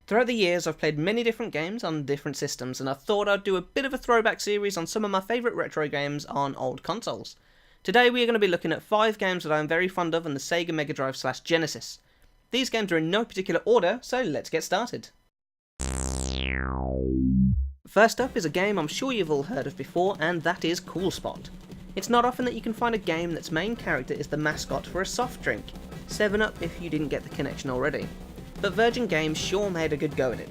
Throughout the years, I've played many different games on different systems, and I thought I'd do a bit of a throwback series on some of my favourite retro games on old consoles. Today we are going to be looking at 5 games that I am very fond of on the Sega Megadrive / Genesis. These games are in no particular order, so let's get started. First up is a game I'm sure you've all heard of before, and that is Cool Spot. It's not often that you can find a game that's main character is the mascot for a soft drink. 7-Up if you didn't get the connection already. But Virgin Games sure made a good go at it.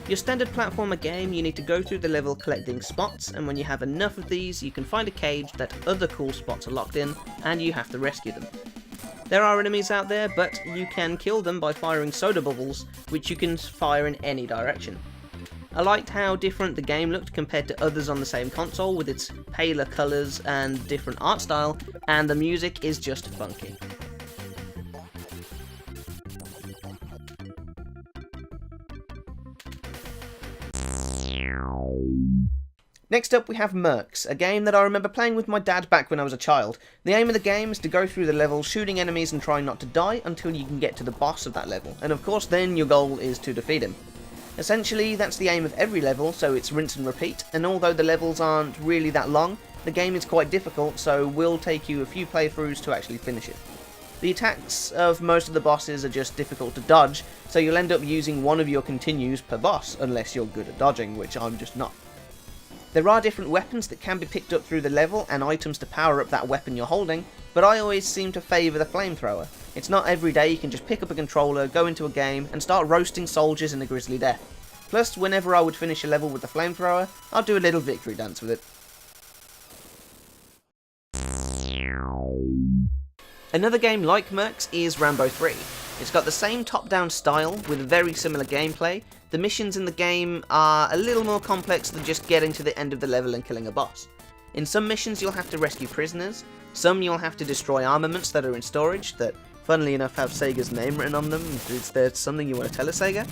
Your standard platformer game, you need to go through the level collecting spots, and when you have enough of these, you can find a cage that other cool spots are locked in, and you have to rescue them. There are enemies out there, but you can kill them by firing soda bubbles, which you can fire in any direction. I liked how different the game looked compared to others on the same console, with its paler colours and different art style, and the music is just funky. Next up we have Mechs, a game that I remember playing with my dad back when I was a child. The aim of the game is to go through the level shooting enemies and trying not to die until you can get to the boss of that level, and of course then your goal is to defeat him. Essentially that's the aim of every level, so it's rinse and repeat, and although the levels aren't really that long, the game is quite difficult, so will take you a few playthroughs to actually finish it. The attacks of most of the bosses are just difficult to dodge, so you'll end up using one of your continues per boss, unless you're good at dodging, which I'm just not. There are different weapons that can be picked up through the level and items to power up that weapon you're holding, but I always seem to favour the flamethrower. It's not every day you can just pick up a controller, go into a game, and start roasting soldiers in a grisly death. Plus, whenever I would finish a level with the flamethrower, I'd do a little victory dance with it. Another game like Mechs is Rambo 3. It's got the same top-down style with very similar gameplay. The missions in the game are a little more complex than just getting to the end of the level and killing a boss. In some missions you'll have to rescue prisoners, some you'll have to destroy armaments that are in storage that, funnily enough, have Sega's name written on them. Is there something you want to tell us, Sega?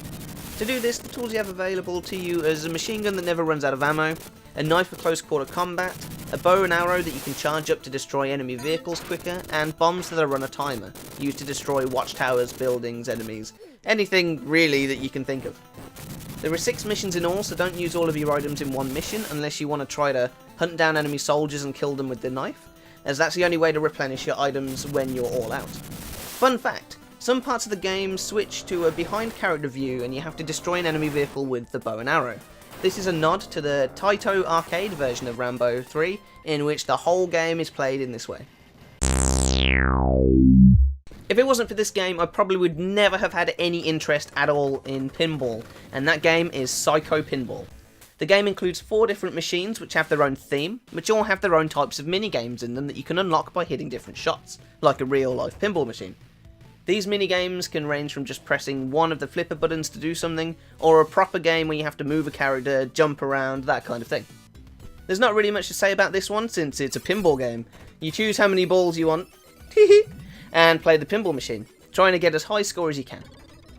To do this, the tools you have available to you is a machine gun that never runs out of ammo, a knife for close quarter combat, a bow and arrow that you can charge up to destroy enemy vehicles quicker, and bombs that are on a timer, used to destroy watchtowers, buildings, enemies, anything really that you can think of. There are 6 missions in all, so don't use all of your items in one mission unless you want to try to hunt down enemy soldiers and kill them with the knife, as that's the only way to replenish your items when you're all out. Fun fact, some parts of the game switch to a behind character view and you have to destroy an enemy vehicle with the bow and arrow. This is a nod to the Taito arcade version of Rambo 3, in which the whole game is played in this way. If it wasn't for this game, I probably would never have had any interest at all in Pinball, and that game is Psycho Pinball. The game includes 4 different machines which have their own theme, which all have their own types of minigames in them that you can unlock by hitting different shots, like a real-life pinball machine. These minigames can range from just pressing one of the flipper buttons to do something, or a proper game where you have to move a character, jump around, that kind of thing. There's not really much to say about this one since it's a pinball game. You choose how many balls you want, and play the pinball machine, trying to get as high score as you can.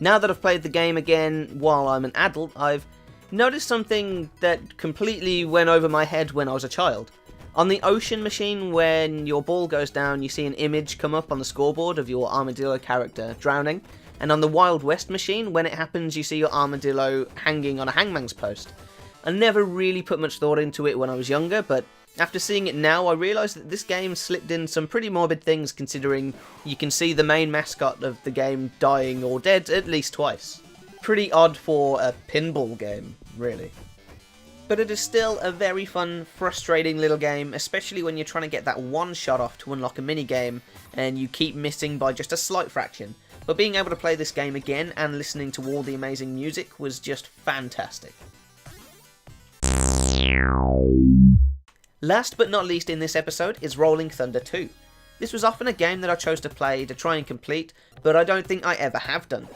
Now that I've played the game again while I'm an adult, I've noticed something that completely went over my head when I was a child. On the Ocean machine, when your ball goes down, you see an image come up on the scoreboard of your armadillo character drowning, and on the Wild West machine, when it happens, you see your armadillo hanging on a hangman's post. I never really put much thought into it when I was younger, but after seeing it now, I realised that this game slipped in some pretty morbid things, considering you can see the main mascot of the game dying or dead at least twice. Pretty odd for a pinball game, really. But it is still a very fun, frustrating little game, especially when you're trying to get that one shot off to unlock a minigame, and you keep missing by just a slight fraction. But being able to play this game again and listening to all the amazing music was just fantastic. Last but not least in this episode is Rolling Thunder 2. This was often a game that I chose to play to try and complete, but I don't think I ever have done.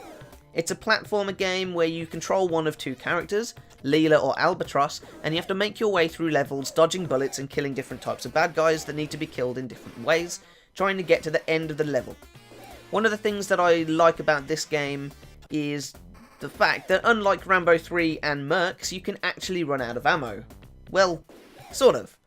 It's a platformer game where you control one of 2 characters, Leela or Albatross, and you have to make your way through levels, dodging bullets and killing different types of bad guys that need to be killed in different ways, trying to get to the end of the level. One of the things that I like about this game is the fact that unlike Rambo 3 and Mechs, you can actually run out of ammo. Well, sort of.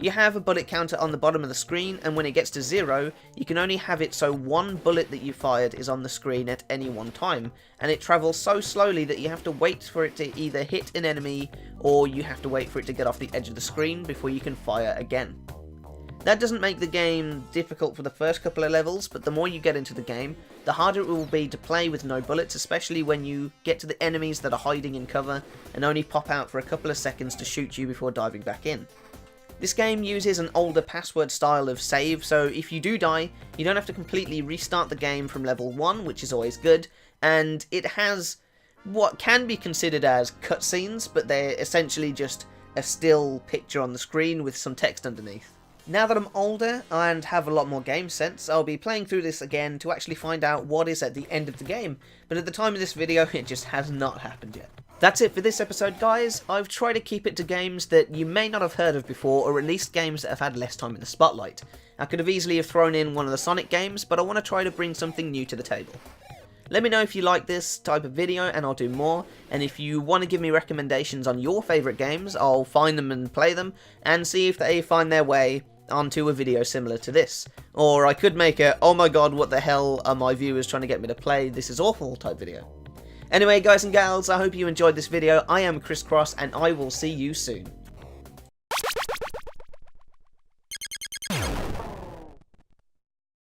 You have a bullet counter on the bottom of the screen, and when it gets to 0, you can only have it so one bullet that you fired is on the screen at any one time, and it travels so slowly that you have to wait for it to either hit an enemy, or you have to wait for it to get off the edge of the screen before you can fire again. That doesn't make the game difficult for the first couple of levels, but the more you get into the game, the harder it will be to play with no bullets, especially when you get to the enemies that are hiding in cover and only pop out for a couple of seconds to shoot you before diving back in. This game uses an older password style of save, so if you do die, you don't have to completely restart the game from level 1, which is always good, and it has what can be considered as cutscenes, but they're essentially just a still picture on the screen with some text underneath. Now that I'm older and have a lot more game sense, I'll be playing through this again to actually find out what is at the end of the game, but at the time of this video it just has not happened yet. That's it for this episode, guys. I've tried to keep it to games that you may not have heard of before, or at least games that have had less time in the spotlight. I could have easily have thrown in one of the Sonic games, but I want to try to bring something new to the table. Let me know if you like this type of video and I'll do more, and if you want to give me recommendations on your favourite games, I'll find them and play them, and see if they find their way onto a video similar to this. Or I could make a, oh my god, what the hell are my viewers trying to get me to play, this is awful type video. Anyway, guys and gals, I hope you enjoyed this video. I am Chris Cross, and I will see you soon.